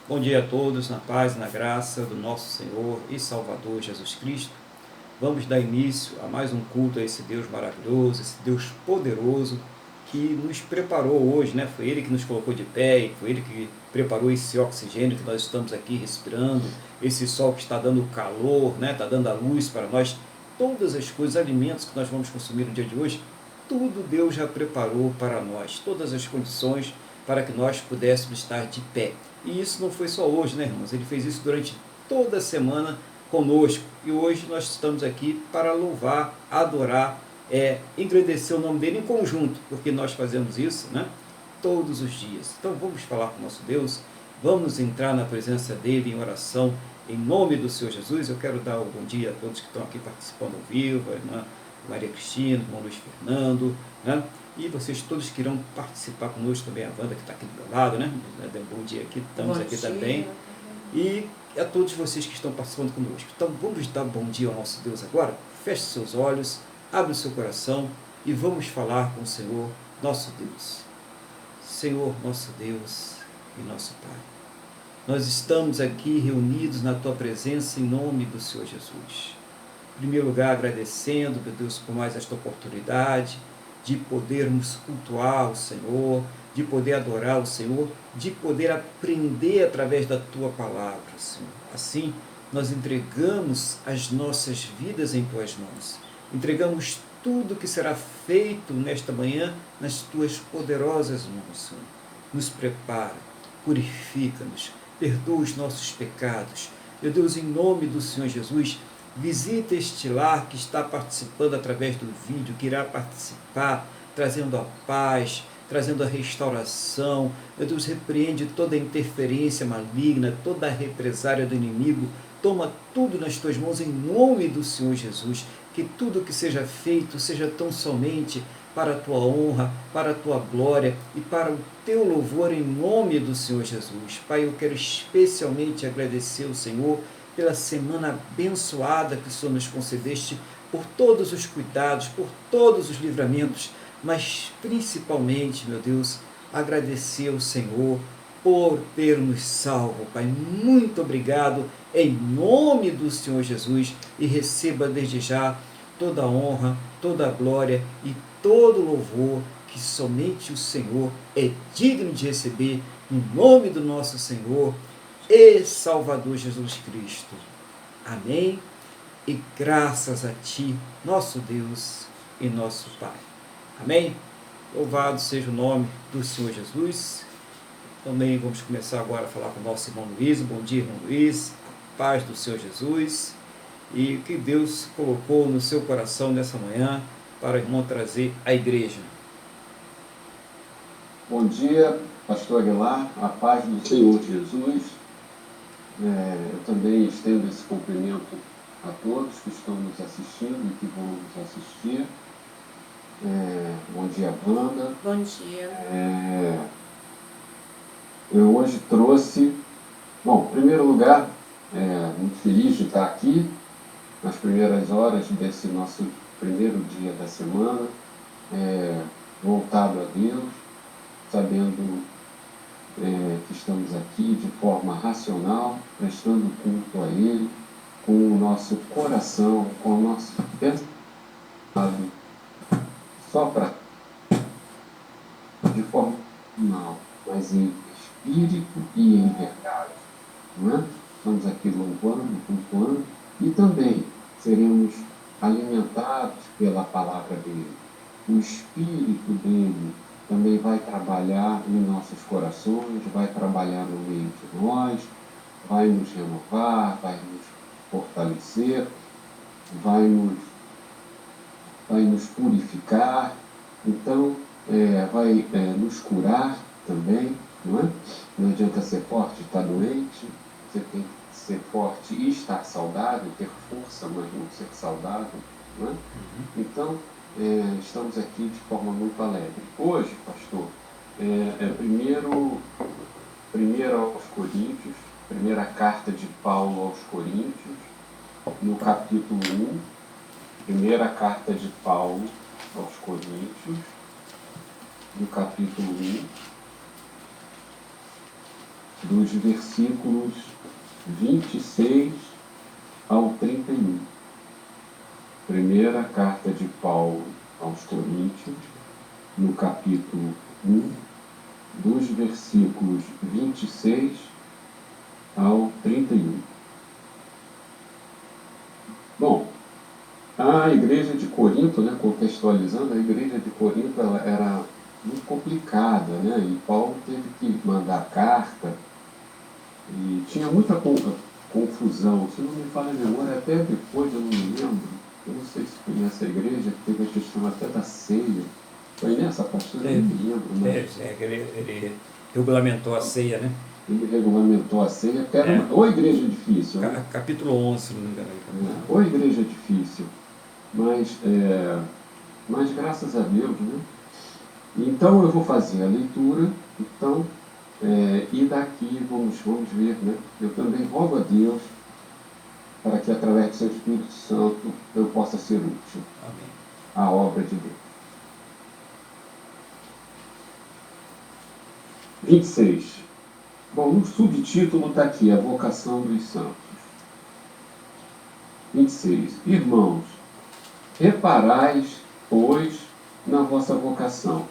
Bom dia a todos, na paz e na graça do nosso Senhor e Salvador Jesus Cristo. Vamos dar início a mais um culto a esse Deus maravilhoso, esse Deus poderoso que nos preparou hoje, né? Foi Ele que nos colocou de pé e foi Ele que preparou esse oxigênio que nós estamos aqui respirando, esse sol que está dando calor, né? Está dando a luz para nós. Todas as coisas, alimentos que nós vamos consumir no dia de hoje, tudo Deus já preparou para nós, todas as condições para que nós pudéssemos estar de pé. E isso não foi só hoje, né, irmãos? Ele fez isso durante toda a semana conosco. E hoje nós estamos aqui para louvar, adorar, engrandecer o nome dele em conjunto, porque nós fazemos isso, né? Todos os dias. Então vamos falar com o nosso Deus, vamos entrar na presença dele em oração, em nome do Senhor Jesus. Eu quero dar um bom dia a todos que estão aqui participando ao vivo, a irmã Maria Cristina, o irmão Luiz Fernando, né? E vocês todos que irão participar conosco também, a Wanda que está aqui do meu lado, né? Bom dia aqui, estamos Bom aqui dia. Também. E a todos vocês que estão participando conosco. Então vamos dar bom dia ao nosso Deus agora? Feche seus olhos, abre o seu coração e vamos falar com o Senhor, nosso Deus. Senhor, nosso Deus e nosso Pai. Nós estamos aqui reunidos na Tua presença em nome do Senhor Jesus. Em primeiro lugar, agradecendo, meu Deus, por mais esta oportunidade de podermos cultuar o Senhor, de poder adorar o Senhor, de poder aprender através da Tua palavra, Senhor. Assim, nós entregamos as nossas vidas em Tuas mãos. Entregamos tudo que será feito nesta manhã nas Tuas poderosas mãos, Senhor. Nos prepara, purifica-nos, perdoa os nossos pecados. Meu Deus, em nome do Senhor Jesus, visita este lar que está participando através do vídeo, que irá participar, trazendo a paz, trazendo a restauração. Meu Deus, repreende toda a interferência maligna, toda a represária do inimigo. Toma tudo nas tuas mãos em nome do Senhor Jesus. Que tudo que seja feito seja tão somente para a tua honra, para a tua glória e para o teu louvor em nome do Senhor Jesus. Pai, eu quero especialmente agradecer ao Senhor pela semana abençoada que o Senhor nos concedeste, por todos os cuidados, por todos os livramentos, mas principalmente, meu Deus, agradecer ao Senhor por ter nos salvo, Pai. Muito obrigado, em nome do Senhor Jesus, e receba desde já toda a honra, toda a glória e todo o louvor que somente o Senhor é digno de receber, no nome do nosso Senhor e Salvador Jesus Cristo. Amém? E graças a Ti, nosso Deus e nosso Pai. Amém? Louvado seja o nome do Senhor Jesus. Também vamos começar agora a falar com o nosso irmão Luiz. Bom dia, irmão Luiz. A paz do Senhor Jesus. E o que Deus colocou no seu coração nessa manhã para o irmão trazer à igreja. Bom dia, pastor Aguilar. A paz do Senhor Jesus. Eu também estendo esse cumprimento a todos que estão nos assistindo e que vão nos assistir. Bom dia, Wanda. Bom dia. Eu hoje trouxe... Bom, em primeiro lugar, muito feliz de estar aqui nas primeiras horas desse nosso primeiro dia da semana, voltado a Deus, sabendo que estamos aqui de forma racional, prestando culto a Ele, com o nosso coração, com o nosso pensamento, só para de forma racional, mas em espírito e em verdade. Não é? Estamos aqui louvando, cultuando, e também seremos alimentados pela palavra dele. O Espírito dele também vai trabalhar em nossos corações, vai trabalhar no meio de nós, vai nos renovar, vai nos fortalecer, vai nos purificar, então vai nos curar também, não é? Não adianta ser forte e estar doente, você tem que ser forte e estar saudável, ter força, mas não ser saudável, não é? Então, estamos aqui de forma muito alegre. Hoje, pastor, primeiro aos Coríntios, primeira carta de Paulo aos Coríntios, no capítulo 1, primeira carta de Paulo aos Coríntios, no capítulo 1, dos versículos 26 ao 31. Primeira carta de Paulo aos Coríntios, no capítulo 1, dos versículos 26 ao 31. Bom, a igreja de Corinto, né, contextualizando, a igreja de Corinto ela era muito complicada, né, e Paulo teve que mandar carta, e tinha muita confusão. Se não me falha a memória, até depois, eu não me lembro, eu não sei se conhece a igreja, que teve a questão até da ceia. Foi nessa, pastor? Eu não me lembro. Mas... ele regulamentou a ceia, né? Ele regulamentou a ceia, que era ou igreja difícil. Né? Capítulo 11, se não me engano. Ou igreja difícil. Mas graças a Deus, né? Então eu vou fazer a leitura, então, e daqui vamos ver, né? Eu também rogo a Deus para que através do seu Espírito Santo eu possa ser útil. Amém. À obra de Deus. 26. Bom, no subtítulo está aqui, a vocação dos santos. 26. Irmãos, reparais, pois, na vossa vocação,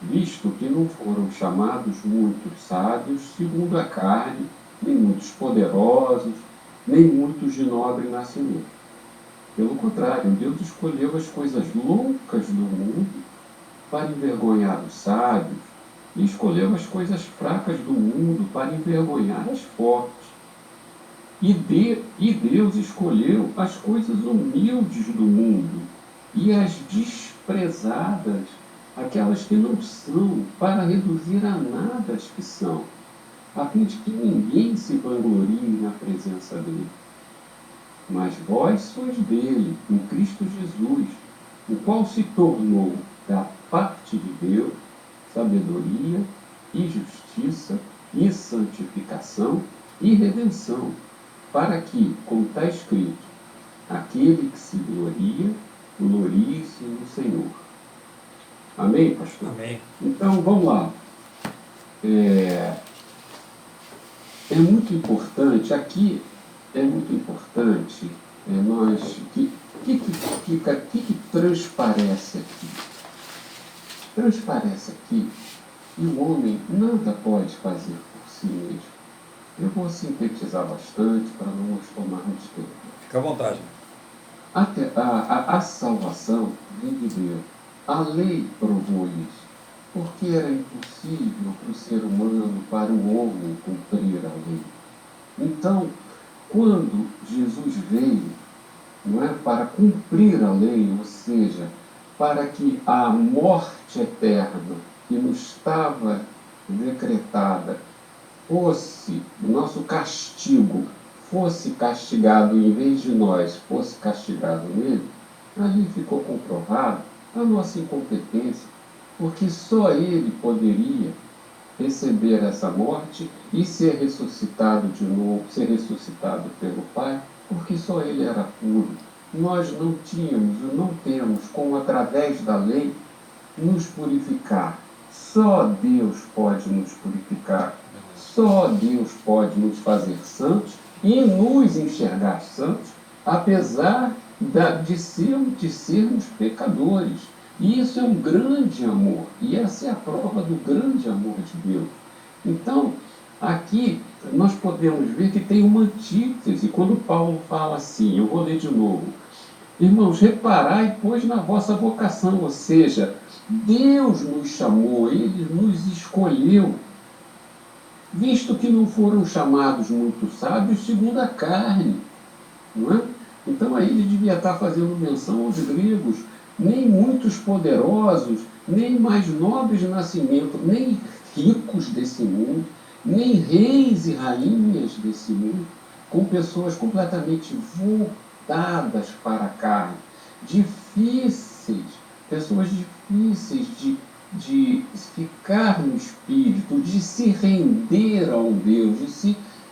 visto que não foram chamados muitos sábios segundo a carne, nem muitos poderosos, nem muitos de nobre nascimento. Pelo contrário, Deus escolheu as coisas loucas do mundo para envergonhar os sábios, e escolheu as coisas fracas do mundo para envergonhar as fortes. E Deus escolheu as coisas humildes do mundo e as desprezadas, aquelas que não são, para reduzir a nada as que são, a fim de que ninguém se vanglorie na presença dele. Mas vós sois dele, em Cristo Jesus, o qual se tornou da parte de Deus sabedoria e justiça e santificação e redenção, para que, como está escrito, aquele que se gloria, glorie-se no Senhor. Amém, pastor? Amém. Então, vamos lá. É muito importante, aqui é muito importante, que transparece aqui? Transparece aqui que o homem nada pode fazer por si mesmo. Eu vou sintetizar bastante para não nos tomar muito tempo. Fica à vontade. A salvação vem de Deus. A lei provou isso, porque era impossível para o ser humano, para o homem, cumprir a lei. Então, quando Jesus veio, não é, para cumprir a lei, ou seja, para que a morte eterna que nos estava decretada fosse, o nosso castigo fosse castigado em vez de nós, fosse castigado nele, ali ficou comprovado a nossa incompetência, porque só ele poderia receber essa morte e ser ressuscitado de novo, ser ressuscitado pelo Pai, porque só ele era puro. Nós não tínhamos e não temos como, através da lei, nos purificar. Só Deus pode nos purificar. Só Deus pode nos fazer santos e nos enxergar santos, apesar de sermos pecadores. E isso é um grande amor. E essa é a prova do grande amor de Deus. Então, aqui nós podemos ver que tem uma antítese. Quando Paulo fala assim, eu vou ler de novo. Irmãos, reparai, pois, na vossa vocação, ou seja, Deus nos chamou, Ele nos escolheu, visto que não foram chamados muitos sábios segundo a carne, não é? Então aí ele devia estar fazendo menção aos gregos, nem muitos poderosos, nem mais nobres de nascimento, nem ricos desse mundo, nem reis e rainhas desse mundo, com pessoas completamente voltadas para a carne, difíceis, pessoas difíceis de ficar no espírito, de se render ao Deus,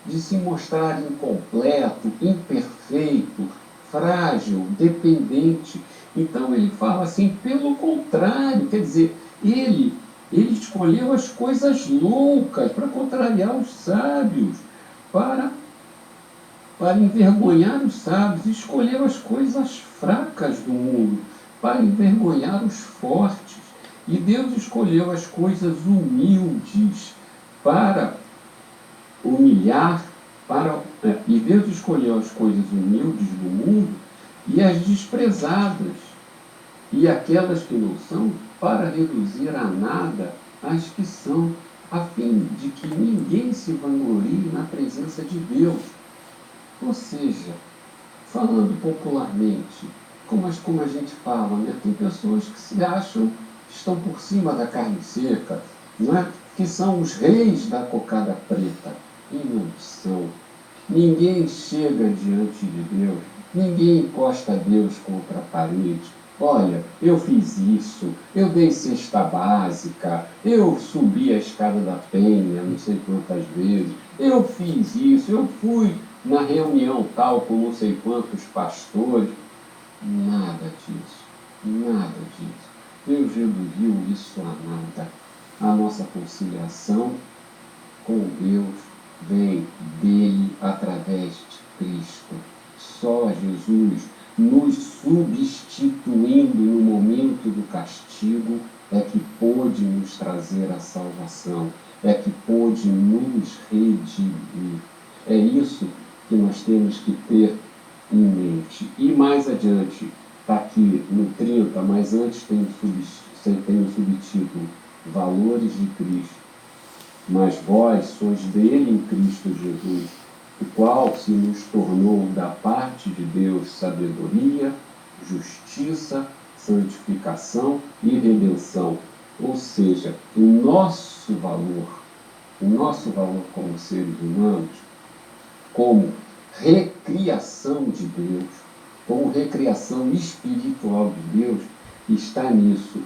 de se mostrar incompleto, imperfeito, frágil, dependente. Então ele fala assim, pelo contrário, quer dizer, ele Ele escolheu as coisas loucas para contrariar os sábios, para, para envergonhar os sábios. Escolheu as coisas fracas do mundo para envergonhar os fortes. E Deus escolheu as coisas humildes para humilhar, e Deus escolheu as coisas humildes do mundo e as desprezadas, e aquelas que não são, para reduzir a nada as que são, a fim de que ninguém se vanglorie na presença de Deus. Ou seja, falando popularmente, como a gente fala, né? Tem pessoas que se acham que estão por cima da carne seca, não é? Que são os reis da cocada preta, e não são. Ninguém chega diante de Deus, ninguém encosta Deus contra a parede. Olha, eu fiz isso, eu dei cesta básica, eu subi a escada da penha não sei quantas vezes, eu fiz isso, eu fui na reunião tal com não sei quantos pastores. Nada disso, nada disso. Deus reduziu isso a nada. A nossa conciliação com Deus vem dele através de Cristo. Só Jesus nos substituindo no momento do castigo é que pôde nos trazer a salvação, é que pôde nos redimir. É isso que nós temos que ter em mente. E mais adiante, está aqui no 30, mas antes tem o subtítulo Valores de Cristo. Mas vós sois dele em Cristo Jesus, o qual se nos tornou da parte de Deus sabedoria, justiça, santificação e redenção. Ou seja, o nosso valor como seres humanos, como recriação de Deus, como recriação espiritual de Deus, está nisso,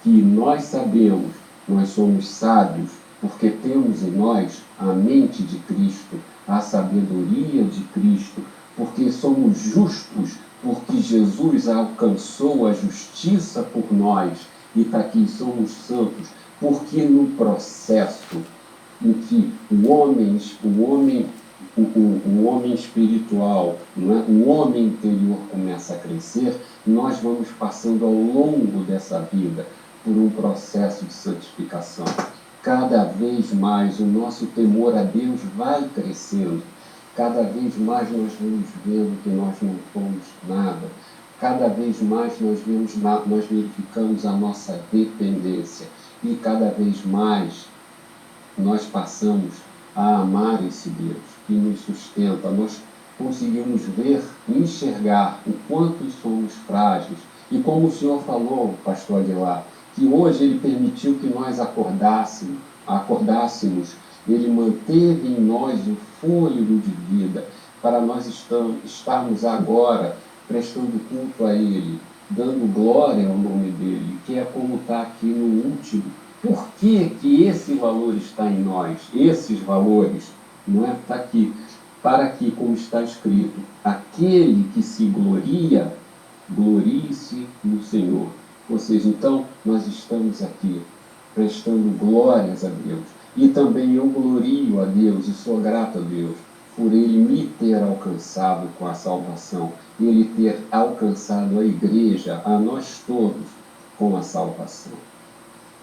que nós sabemos, nós somos sábios, porque temos em nós a mente de Cristo, a sabedoria de Cristo, porque somos justos, porque Jesus alcançou a justiça por nós, e está aqui, somos santos, porque no processo em que o homem espiritual, não é? O homem interior começa a crescer, nós vamos passando ao longo dessa vida por um processo de santificação. Cada vez mais o nosso temor a Deus vai crescendo, cada vez mais nós vamos vendo que nós não somos nada, cada vez mais nós verificamos a nossa dependência, e cada vez mais nós passamos a amar esse Deus que nos sustenta. Nós conseguimos ver e enxergar o quanto somos frágeis. E como o Senhor falou, pastor Aguilar, que hoje Ele permitiu que nós acordássemos, Ele manteve em nós o fôlego de vida, para nós estarmos agora prestando culto a Ele, dando glória ao nome dEle, que é como está aqui no último. Por que que esse valor está em nós? Esses valores, não é? Está aqui. Para que, como está escrito, aquele que se gloria, glorie-se no Senhor. Ou seja, então, nós estamos aqui prestando glórias a Deus. E também eu glorio a Deus e sou grato a Deus por Ele me ter alcançado com a salvação, Ele ter alcançado a igreja, a nós todos, com a salvação.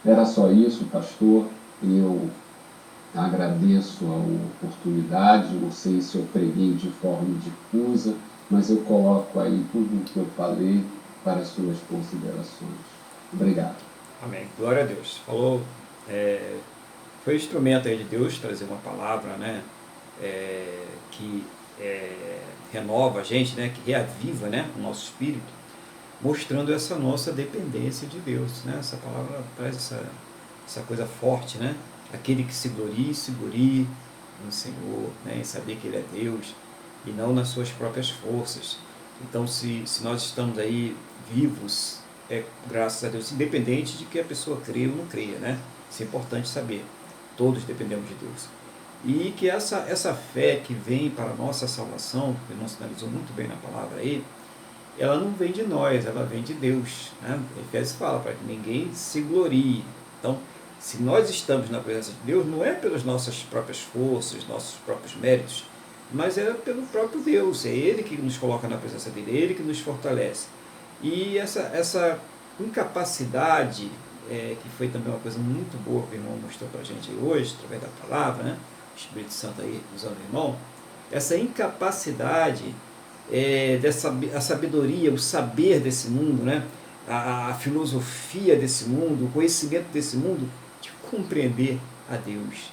Era só isso, pastor. Eu agradeço a oportunidade, não sei se eu preguei de forma difusa, mas eu coloco aí tudo o que eu falei para as suas considerações. Obrigado. Amém. Glória a Deus. Falou, foi instrumento aí de Deus trazer uma palavra, né, que renova a gente, né, que reaviva, né, o nosso espírito, mostrando essa nossa dependência de Deus, né? Essa palavra traz essa coisa forte, né? Aquele que se glorie no Senhor, né? Em saber que Ele é Deus e não nas suas próprias forças. Então, se nós estamos aí vivos, graças a Deus, independente de que a pessoa creia ou não creia, né? Isso é importante saber. Todos dependemos de Deus. E que essa fé que vem para a nossa salvação, que não sinalizou muito bem na palavra aí, ela não vem de nós, ela vem de Deus, né? Efésios fala para que ninguém se glorie. Então, Se nós estamos na presença de Deus, não é pelas nossas próprias forças, nossos próprios méritos, mas é pelo próprio Deus. É Ele que nos coloca na presença dele, é Ele que nos fortalece. E essa incapacidade, que foi também uma coisa muito boa que o irmão mostrou para a gente hoje, através da palavra, né? O Espírito Santo aí usando o irmão, essa incapacidade a sabedoria, o saber desse mundo, né? A filosofia desse mundo, o conhecimento desse mundo, de compreender a Deus.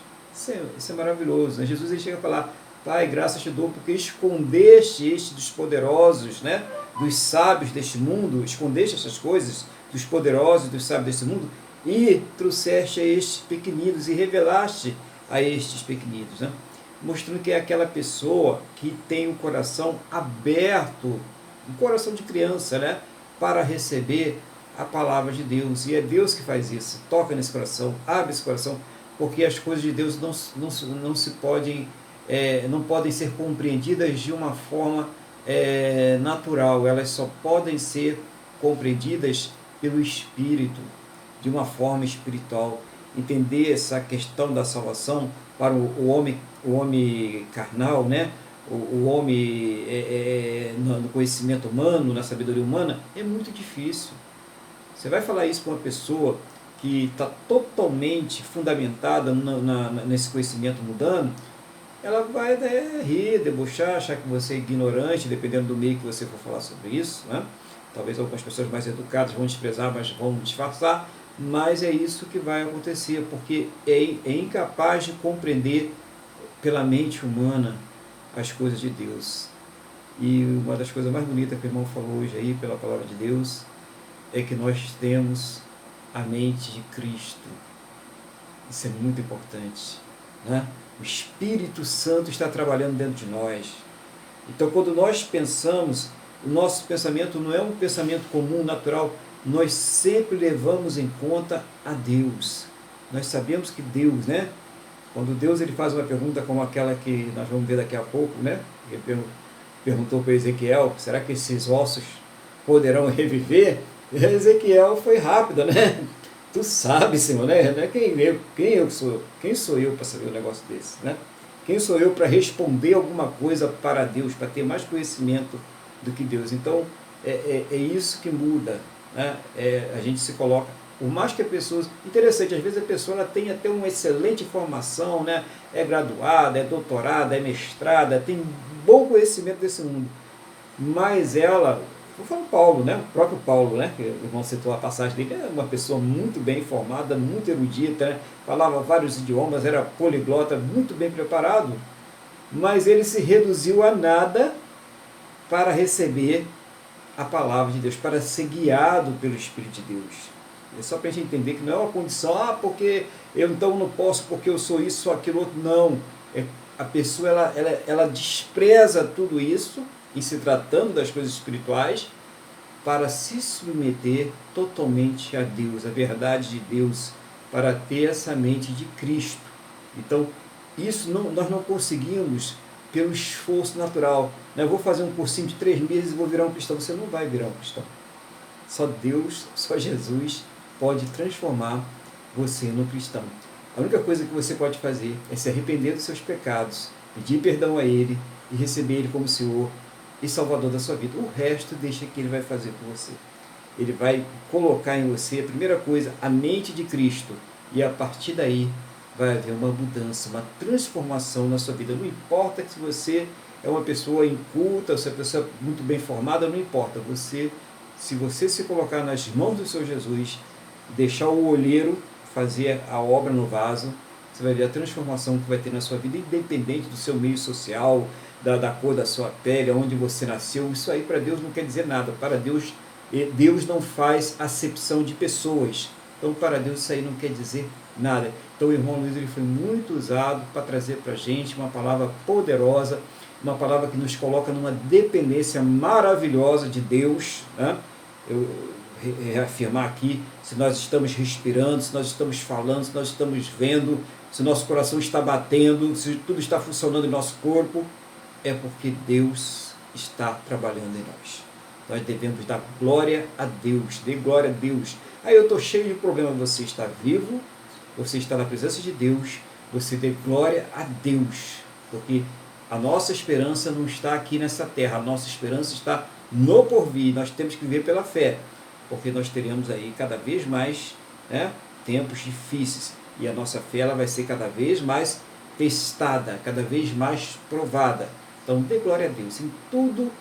Isso é maravilhoso, né? Jesus ele chega a falar: Pai, graças te dou porque escondeste este dos poderosos, né? Dos sábios deste mundo, escondeste essas coisas dos poderosos, dos sábios deste mundo, e trouxeste a estes pequeninos e revelaste a estes pequeninos, né? Mostrando que é aquela pessoa que tem o coração aberto, um coração de criança, né? Para receber a palavra de Deus. E é Deus que faz isso, toca nesse coração, abre esse coração, porque as coisas de Deus não podem ser compreendidas de uma forma natural, elas só podem ser compreendidas pelo Espírito, de uma forma espiritual. Entender essa questão da salvação para o homem carnal, né? O homem no conhecimento humano, na sabedoria humana, é muito difícil. Você vai falar isso para uma pessoa que está totalmente fundamentada nesse conhecimento mundano, ela vai rir, debochar, achar que você é ignorante, dependendo do meio que você for falar sobre isso, né? Talvez algumas pessoas mais educadas vão desprezar, mas vão disfarçar, mas é isso que vai acontecer, porque é incapaz de compreender pela mente humana as coisas de Deus. E uma das coisas mais bonitas que o irmão falou hoje aí, pela palavra de Deus, é que nós temos a mente de Cristo. Isso é muito importante, né? O Espírito Santo está trabalhando dentro de nós. Então, quando nós pensamos, o nosso pensamento não é um pensamento comum, natural, nós sempre levamos em conta a Deus. Nós sabemos que Deus, né? Quando Deus ele faz uma pergunta como aquela que nós vamos ver daqui a pouco, né? Ele perguntou para Ezequiel: será que esses ossos poderão reviver? E Ezequiel foi rápido, né? Tu sabe, Senhor, né? Quem sou eu para saber um negócio desse, né? Quem sou eu para responder alguma coisa para Deus, para ter mais conhecimento do que Deus? Então, é isso que muda, né? A gente se coloca, por mais que a pessoa... Interessante, às vezes a pessoa ela tem até uma excelente formação, né? É graduada, é doutorada, é mestrada, tem bom conhecimento desse mundo, mas ela... Vou falar Paulo, né? O próprio Paulo, né? Que o irmão citou a passagem dele, é uma pessoa muito bem formada, muito erudita, né? Falava vários idiomas, era poliglota, muito bem preparado, mas ele se reduziu a nada para receber a palavra de Deus, para ser guiado pelo Espírito de Deus. É só para a gente entender que não é uma condição, porque eu então não posso, porque eu sou isso, sou aquilo outro. Não. A pessoa ela despreza tudo isso, em se tratando das coisas espirituais, para se submeter totalmente a Deus, a verdade de Deus, para ter essa mente de Cristo. Então, isso nós não conseguimos pelo esforço natural. Eu vou fazer um cursinho de 3 meses e vou virar um cristão. Você não vai virar um cristão. Só Deus, só Jesus pode transformar você no cristão. A única coisa que você pode fazer é se arrepender dos seus pecados, pedir perdão a Ele e receber Ele como Senhor e Salvador da sua vida. O resto deixa que Ele vai fazer por você. Ele vai colocar em você, a primeira coisa, a mente de Cristo, e a partir daí vai haver uma mudança, uma transformação na sua vida. Não importa que você é uma pessoa inculta, se é uma pessoa muito bem formada, não importa. Se você se colocar nas mãos do Senhor Jesus, deixar o olheiro fazer a obra no vaso, você vai ver a transformação que vai ter na sua vida, independente do seu meio social, da cor da sua pele, onde você nasceu. Isso aí para Deus não quer dizer nada. Para Deus, Deus não faz acepção de pessoas. Então, para Deus, isso aí não quer dizer nada. Então, o irmão Luiz ele foi muito usado para trazer para a gente uma palavra poderosa, uma palavra que nos coloca numa dependência maravilhosa de Deus, né? Eu reafirmar aqui, se nós estamos respirando, se nós estamos falando, se nós estamos vendo, se nosso coração está batendo, se tudo está funcionando em nosso corpo, é porque Deus está trabalhando em nós. Nós devemos dar glória a Deus, dê glória a Deus. Aí eu estou cheio de problema, você está vivo, você está na presença de Deus, você dê glória a Deus, porque a nossa esperança não está aqui nessa terra, a nossa esperança está no porvir. Nós temos que viver pela fé, porque nós teremos aí cada vez mais, né, tempos difíceis, e a nossa fé ela vai ser cada vez mais testada, cada vez mais provada. Então dê glória a Deus, em tudo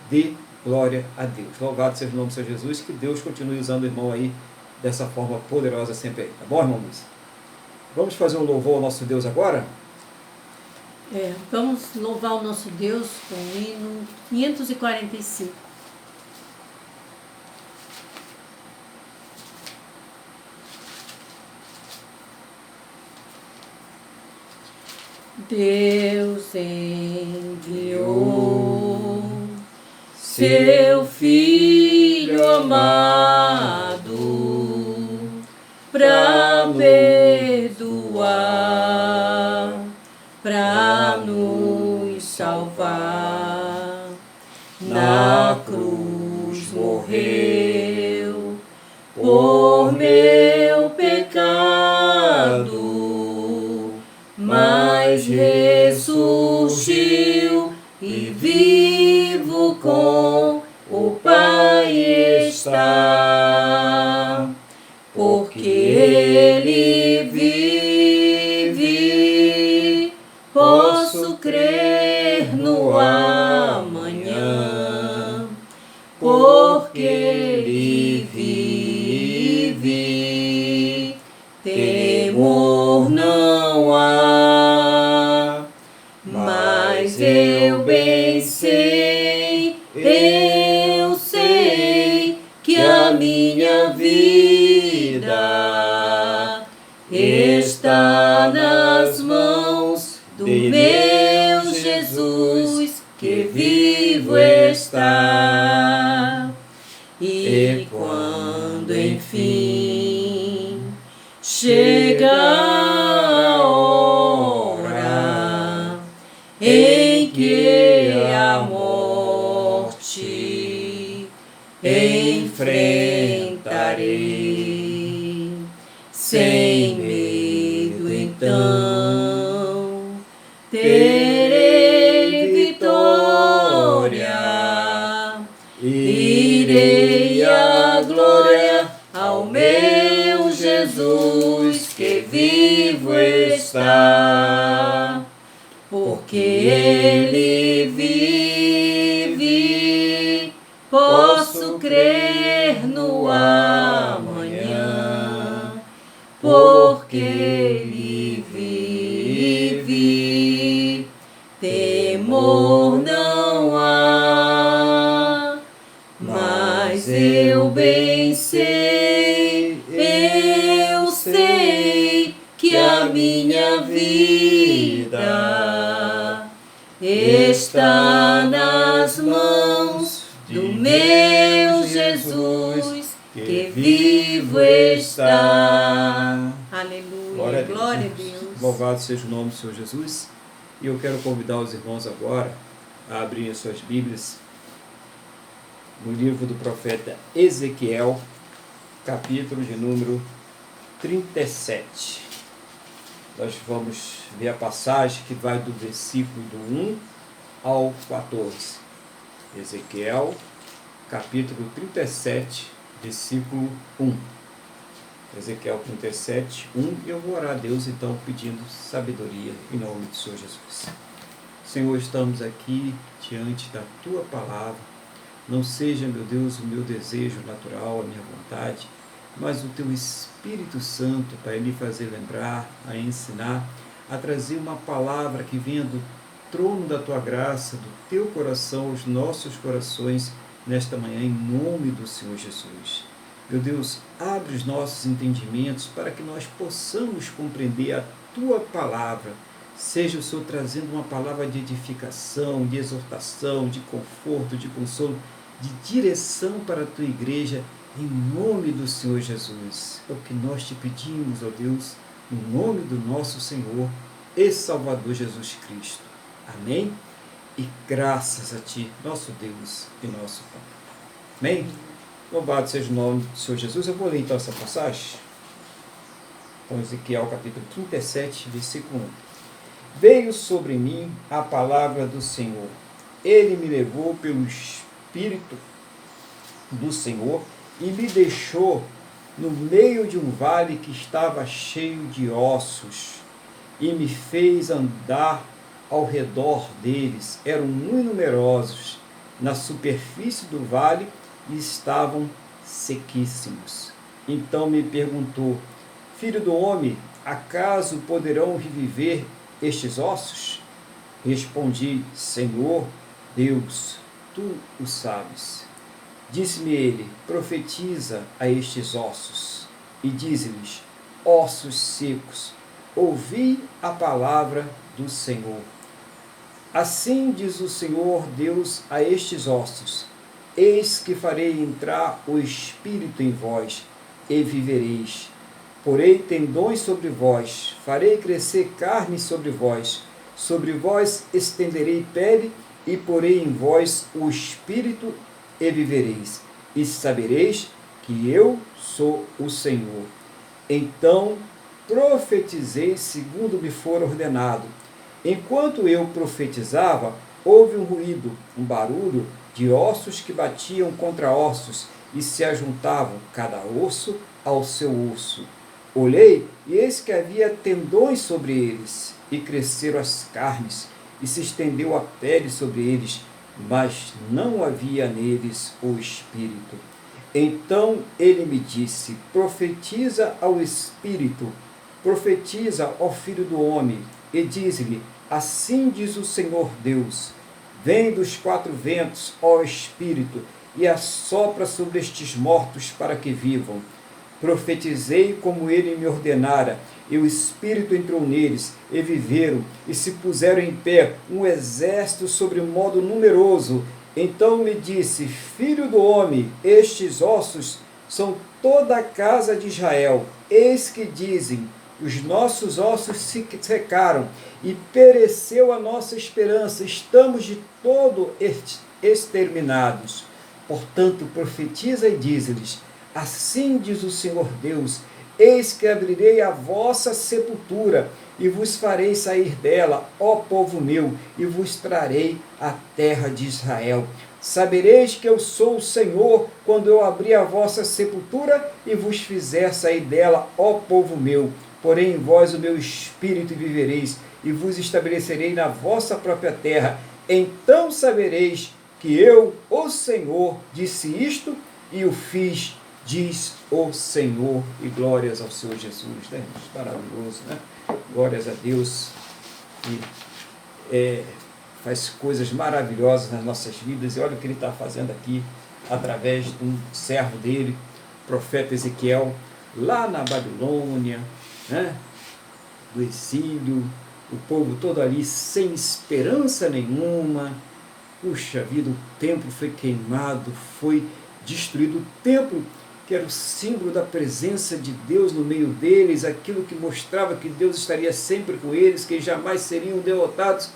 dê glória a Deus. Louvado seja o nome do Senhor Jesus, que Deus continue usando o irmão aí dessa forma poderosa sempre aí. Tá bom, irmão Luiz? Vamos fazer um louvor ao nosso Deus agora? Vamos louvar o nosso Deus com o hino 545. Deus enviou seu Filho amado para perdoar, para nos salvar. Na cruz morreu por meu pecado, mas ressurgiu e vivo com o Pai está, porque Ele vive, posso crer no amanhã, porque Ele vive, temor não há, mas eu bem sei, eu sei que a minha vida está nas mãos do meu Jesus, que vivo está. E quando enfim chega a hora em que a morte enfrentarei, sem medo então terei vitória, irei à glória ao meu Jesus, que vivo está, porque Ele vive, posso crer no amanhã, porque Ele vive, temor não há, mas eu bem sei, eu sei que a minha vida está nas mãos do meu Jesus, que vivo está. Aleluia, glória a Deus. Louvado seja o nome do Senhor Jesus. E eu quero convidar os irmãos agora a abrirem as suas Bíblias no livro do profeta Ezequiel, capítulo de número 37. Nós vamos ver a passagem que vai do versículo do 1 ao 14. Ezequiel, capítulo 37, versículo 1. Ezequiel 37, 1. Eu vou orar a Deus então pedindo sabedoria em nome do Senhor Jesus. Senhor, estamos aqui diante da Tua palavra. Não seja, meu Deus, o meu desejo natural, a minha vontade, mas o Teu Espírito Santo para me fazer lembrar, a ensinar, a trazer uma palavra que venha do trono da Tua graça, do Teu coração, aos nossos corações, nesta manhã, em nome do Senhor Jesus. Meu Deus, abre os nossos entendimentos para que nós possamos compreender a Tua palavra. Seja o Senhor trazendo uma palavra de edificação, de exortação, de conforto, de consolo, de direção para a Tua igreja, em nome do Senhor Jesus. É o que nós te pedimos, ó Deus, no nome do nosso Senhor e Salvador Jesus Cristo. Amém? E graças a Ti, nosso Deus e nosso Pai. Amém? Louvado seja o nome do Senhor Jesus. Eu vou ler então essa passagem. Então, Ezequiel capítulo 37, versículo 1. Veio sobre mim a palavra do Senhor. Ele me levou pelo Espírito do Senhor e me deixou no meio de um vale que estava cheio de ossos e me fez andar ao redor deles. Eram muito numerosos na superfície do vale e estavam sequíssimos. Então me perguntou: Filho do homem, acaso poderão reviver estes ossos? Respondi: Senhor Deus, tu o sabes. Disse-me ele: profetiza a estes ossos e dize-lhes: ossos secos, ouvi a palavra do Senhor. Assim diz o Senhor Deus a estes ossos: eis que farei entrar o Espírito em vós, e vivereis. Porei tendões sobre vós, farei crescer carne sobre vós estenderei pele, e porei em vós o Espírito, e vivereis. E sabereis que eu sou o Senhor. Então profetizei segundo me for ordenado. Enquanto eu profetizava, houve um ruído, um barulho de ossos que batiam contra ossos e se ajuntavam, cada osso ao seu osso. Olhei, e eis que havia tendões sobre eles, e cresceram as carnes, e se estendeu a pele sobre eles, mas não havia neles o Espírito. Então ele me disse: profetiza ao Espírito, profetiza ao Filho do homem, e diz-lhe: assim diz o Senhor Deus: vem dos quatro ventos, ó Espírito, e assopra sobre estes mortos para que vivam. Profetizei como ele me ordenara, e o Espírito entrou neles, e viveram, e se puseram em pé um exército sobre modo numeroso. Então me disse: filho do homem, estes ossos são toda a casa de Israel. Eis que dizem: os nossos ossos se secaram, e pereceu a nossa esperança, estamos de todo exterminados. Portanto, profetiza e dize-lhes: assim diz o Senhor Deus: eis que abrirei a vossa sepultura, e vos farei sair dela, ó povo meu, e vos trarei a terra de Israel. Sabereis que eu sou o Senhor, quando eu abrir a vossa sepultura, e vos fizer sair dela, ó povo meu. Porém em vós o meu espírito, e vivereis, e vos estabelecerei na vossa própria terra. Então sabereis que eu, o Senhor, disse isto, e o fiz, diz o Senhor. E glórias ao Senhor Jesus, né? Maravilhoso, né? Glórias a Deus, que faz coisas maravilhosas nas nossas vidas. E olha o que ele está fazendo aqui, através de um servo dele, o profeta Ezequiel, lá na Babilônia, né? Do exílio, o povo todo ali sem esperança nenhuma. Puxa vida, o templo foi queimado, foi destruído. O templo, que era o símbolo da presença de Deus no meio deles, aquilo que mostrava que Deus estaria sempre com eles, que jamais seriam derrotados,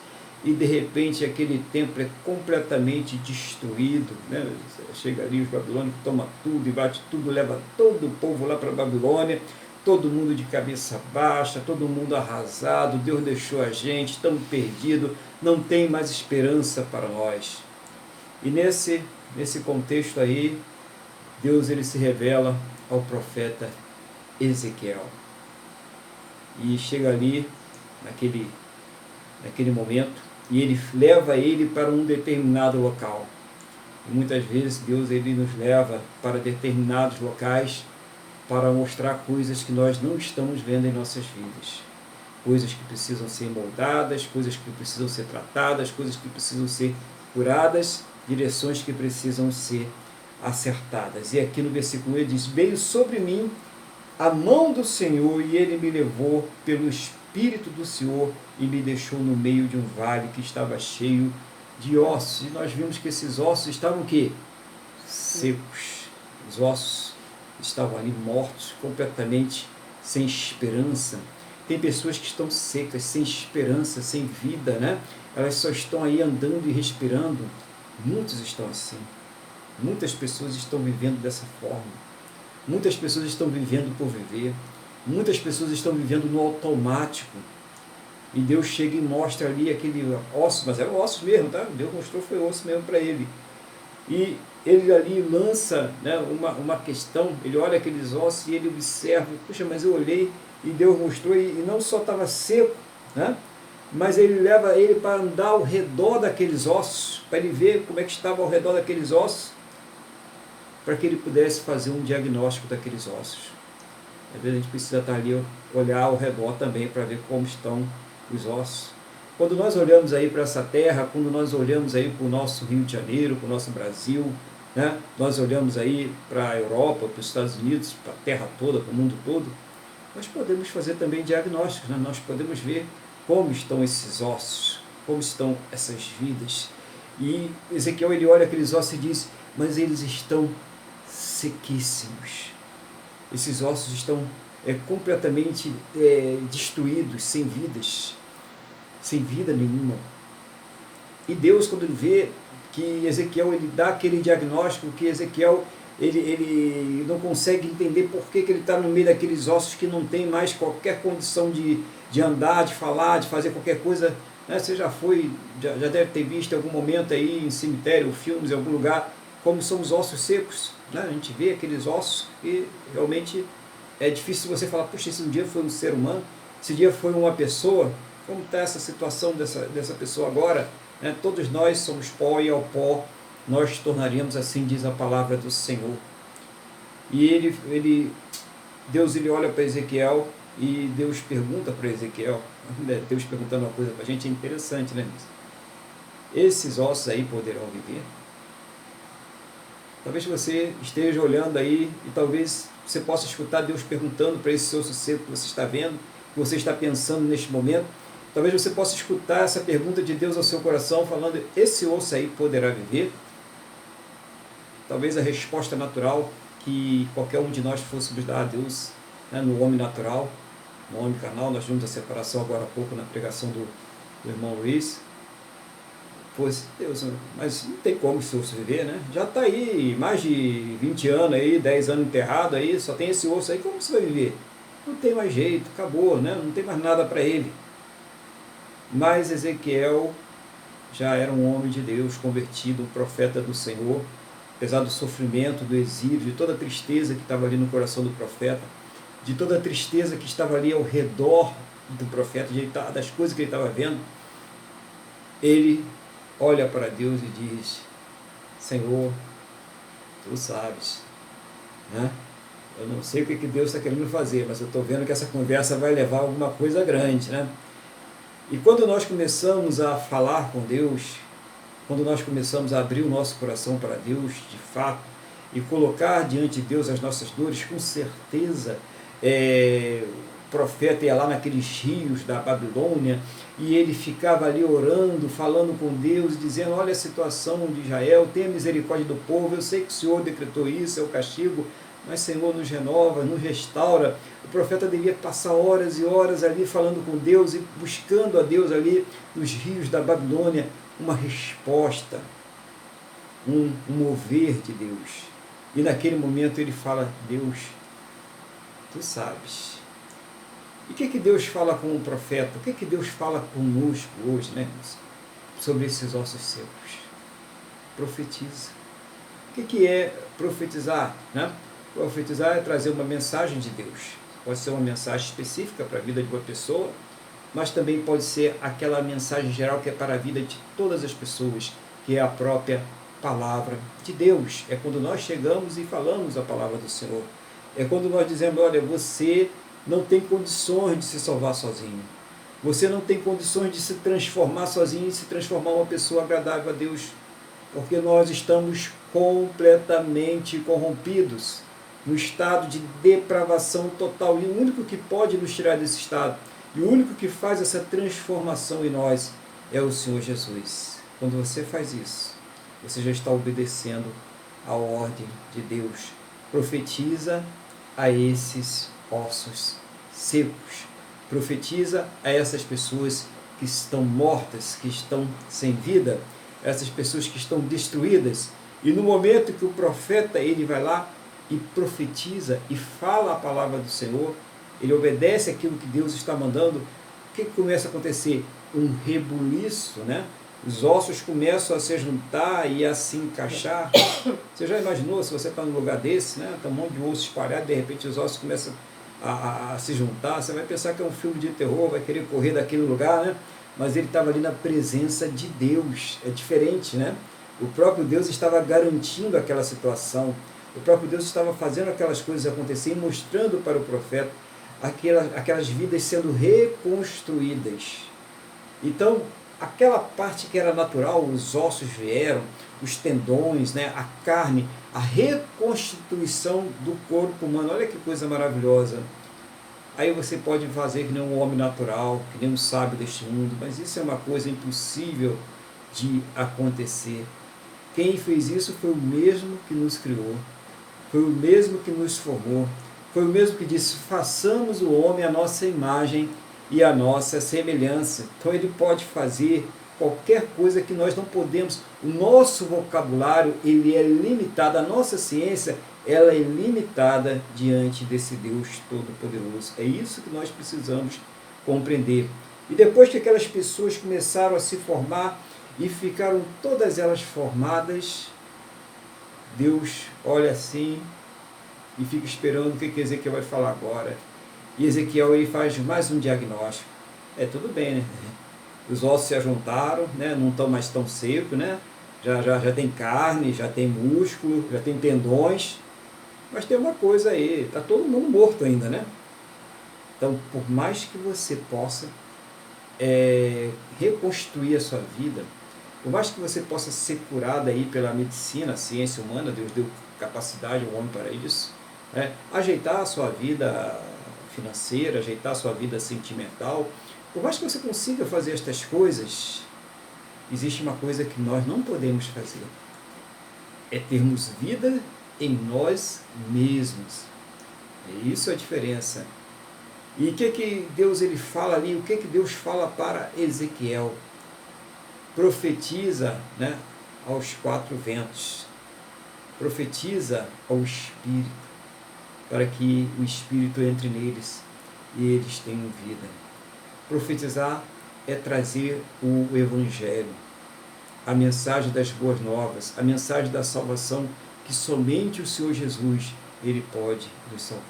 e de repente aquele templo é completamente destruído, né? Chega ali os babilônicos, toma tudo e bate tudo, leva todo o povo lá para a Babilônia, todo mundo de cabeça baixa, todo mundo arrasado. Deus deixou a gente, estamos perdidos, não tem mais esperança para nós. E nesse contexto aí, Deus ele se revela ao profeta Ezequiel. E chega ali, naquele momento, e ele leva ele para um determinado local. E muitas vezes Deus ele nos leva para determinados locais para mostrar coisas que nós não estamos vendo em nossas vidas. Coisas que precisam ser moldadas, coisas que precisam ser tratadas, coisas que precisam ser curadas, direções que precisam ser acertadas. E aqui no versículo ele diz: veio sobre mim a mão do Senhor, e ele me levou pelo Espírito do Senhor e me deixou no meio de um vale que estava cheio de ossos. E nós vimos que esses ossos estavam o quê? Secos. Os ossos estavam ali mortos, completamente sem esperança. Tem pessoas que estão secas, sem esperança, sem vida, né? Elas só estão aí andando e respirando. Muitos estão assim. Muitas pessoas estão vivendo dessa forma. Muitas pessoas estão vivendo por viver. Muitas pessoas estão vivendo no automático. E Deus chega e mostra ali aquele osso, mas eram ossos mesmo, tá? Deus mostrou, foi osso mesmo para ele. E ele ali lança, né, uma questão, ele olha aqueles ossos e ele observa, puxa, mas eu olhei e Deus mostrou, e não só estava seco, né, mas ele leva ele para andar ao redor daqueles ossos, para ele ver como é que estava ao redor daqueles ossos, para que ele pudesse fazer um diagnóstico daqueles ossos. Às vezes a gente precisa estar ali, olhar ao redor também para ver como estão os ossos. Quando nós olhamos aí para essa terra, quando nós olhamos aí para o nosso Rio de Janeiro, para o nosso Brasil, né, nós olhamos aí para a Europa, para os Estados Unidos, para a terra toda, para o mundo todo, nós podemos fazer também diagnósticos, né? Nós podemos ver como estão esses ossos, como estão essas vidas. E Ezequiel, ele olha aqueles ossos e diz, mas eles estão sequíssimos. Esses ossos estão completamente destruídos, sem vidas, sem vida nenhuma. E Deus, quando ele vê que Ezequiel, ele dá aquele diagnóstico, que Ezequiel, ele não consegue entender por que ele está no meio daqueles ossos que não tem mais qualquer condição de andar, de falar, de fazer qualquer coisa, né? Você já deve ter visto em algum momento aí em cemitério, filmes, em algum lugar, como são os ossos secos, né? A gente vê aqueles ossos e realmente é difícil você falar, puxa, esse dia foi um ser humano, esse dia foi uma pessoa. Como está essa situação dessa pessoa agora? Né? Todos nós somos pó e ao pó nós tornaríamos, assim diz a palavra do Senhor. E Deus ele olha para Ezequiel e Deus pergunta para Ezequiel, Deus perguntando uma coisa para a gente, é interessante, né? Esses ossos aí poderão viver? Talvez você esteja olhando aí e talvez você possa escutar Deus perguntando para esse osso seco que você está vendo, que você está pensando neste momento. Talvez você possa escutar essa pergunta de Deus ao seu coração, falando, esse osso aí poderá viver? Talvez a resposta natural que qualquer um de nós fôssemos dar a Deus, né, no homem natural, no homem carnal. Nós vimos a separação agora há pouco na pregação do irmão Luiz. Fosse, Deus, mas não tem como esse osso viver, né? Já está aí mais de 20 anos, aí, 10 anos enterrado, aí, só tem esse osso aí, como você vai viver? Não tem mais jeito, acabou, né? Não tem mais nada para ele. Mas Ezequiel já era um homem de Deus, convertido, um profeta do Senhor, apesar do sofrimento, do exílio, de toda a tristeza que estava ali no coração do profeta, de toda a tristeza que estava ali ao redor do profeta, das coisas que ele estava vendo, ele olha para Deus e diz, Senhor, tu sabes, né? Eu não sei o que Deus está querendo fazer, mas eu estou vendo que essa conversa vai levar a alguma coisa grande, né? E quando nós começamos a falar com Deus, quando nós começamos a abrir o nosso coração para Deus, de fato, e colocar diante de Deus as nossas dores, com certeza, o profeta ia lá naqueles rios da Babilônia, e ele ficava ali orando, falando com Deus, dizendo, olha a situação de Israel, tenha misericórdia do povo, eu sei que o Senhor decretou isso, é o castigo, mas Senhor nos renova, nos restaura. O profeta devia passar horas e horas ali falando com Deus e buscando a Deus ali nos rios da Babilônia uma resposta, um mover de Deus. E naquele momento ele fala, Deus, tu sabes. E o que Deus fala com o profeta? O que Deus fala conosco hoje, né, irmãos? Sobre esses ossos secos? Profetiza. O que é profetizar, né? Profetizar é trazer uma mensagem de Deus. Pode ser uma mensagem específica para a vida de uma pessoa, mas também pode ser aquela mensagem geral que é para a vida de todas as pessoas, que é a própria palavra de Deus. É quando nós chegamos e falamos a palavra do Senhor. É quando nós dizemos, olha, você não tem condições de se salvar sozinho. Você não tem condições de se transformar sozinho e se transformar uma pessoa agradável a Deus, porque nós estamos completamente corrompidos, no estado de depravação total. E o único que pode nos tirar desse estado, e o único que faz essa transformação em nós, é o Senhor Jesus. Quando você faz isso, você já está obedecendo à ordem de Deus. Profetiza a esses ossos secos. Profetiza a essas pessoas que estão mortas, que estão sem vida, essas pessoas que estão destruídas. E no momento que o profeta ele vai lá e profetiza e fala a palavra do Senhor, ele obedece aquilo que Deus está mandando, o que começa a acontecer? Um rebuliço, né? Os ossos começam a se juntar e a se encaixar. Você já imaginou se você está num lugar desse, né? Está um monte de osso espalhado, de repente os ossos começam a se juntar, você vai pensar que é um filme de terror, vai querer correr daquele lugar, né? Mas ele estava ali na presença de Deus, é diferente, né? O próprio Deus estava garantindo aquela situação, o próprio Deus estava fazendo aquelas coisas acontecerem, mostrando para o profeta aquelas vidas sendo reconstruídas. Então, aquela parte que era natural, os ossos vieram, os tendões, né, a carne, a reconstituição do corpo humano. Olha que coisa maravilhosa. Aí você pode fazer que nem um homem natural, que nem um sábio deste mundo, mas isso é uma coisa impossível de acontecer. Quem fez isso foi o mesmo que nos criou, foi o mesmo que nos formou, foi o mesmo que disse, façamos o homem à nossa imagem e à nossa semelhança. Então ele pode fazer qualquer coisa que nós não podemos. O nosso vocabulário, ele é limitado, a nossa ciência, ela é limitada diante desse Deus Todo-Poderoso. É isso que nós precisamos compreender. E depois que aquelas pessoas começaram a se formar e ficaram todas elas formadas, Deus olha assim e fica esperando o que Ezequiel vai falar agora. E Ezequiel ele faz mais um diagnóstico. Tudo bem, né? Os ossos se ajuntaram, né? Não estão mais tão secos, né? Já tem carne, já tem músculo, já tem tendões. Mas tem uma coisa aí, está todo mundo morto ainda, né? Então, por mais que você possa reconstruir a sua vida, por mais que você possa ser curado aí pela medicina, a ciência humana, Deus deu capacidade ao homem para isso, né? Ajeitar a sua vida financeira, ajeitar a sua vida sentimental, por mais que você consiga fazer estas coisas, existe uma coisa que nós não podemos fazer, é termos vida em nós mesmos. Isso é a diferença. E o que Deus ele fala ali, o que Deus fala para Ezequiel? Profetiza, né, aos quatro ventos, profetiza ao Espírito, para que o Espírito entre neles e eles tenham vida. Profetizar é trazer o Evangelho, a mensagem das boas novas, a mensagem da salvação, que somente o Senhor Jesus ele pode nos salvar.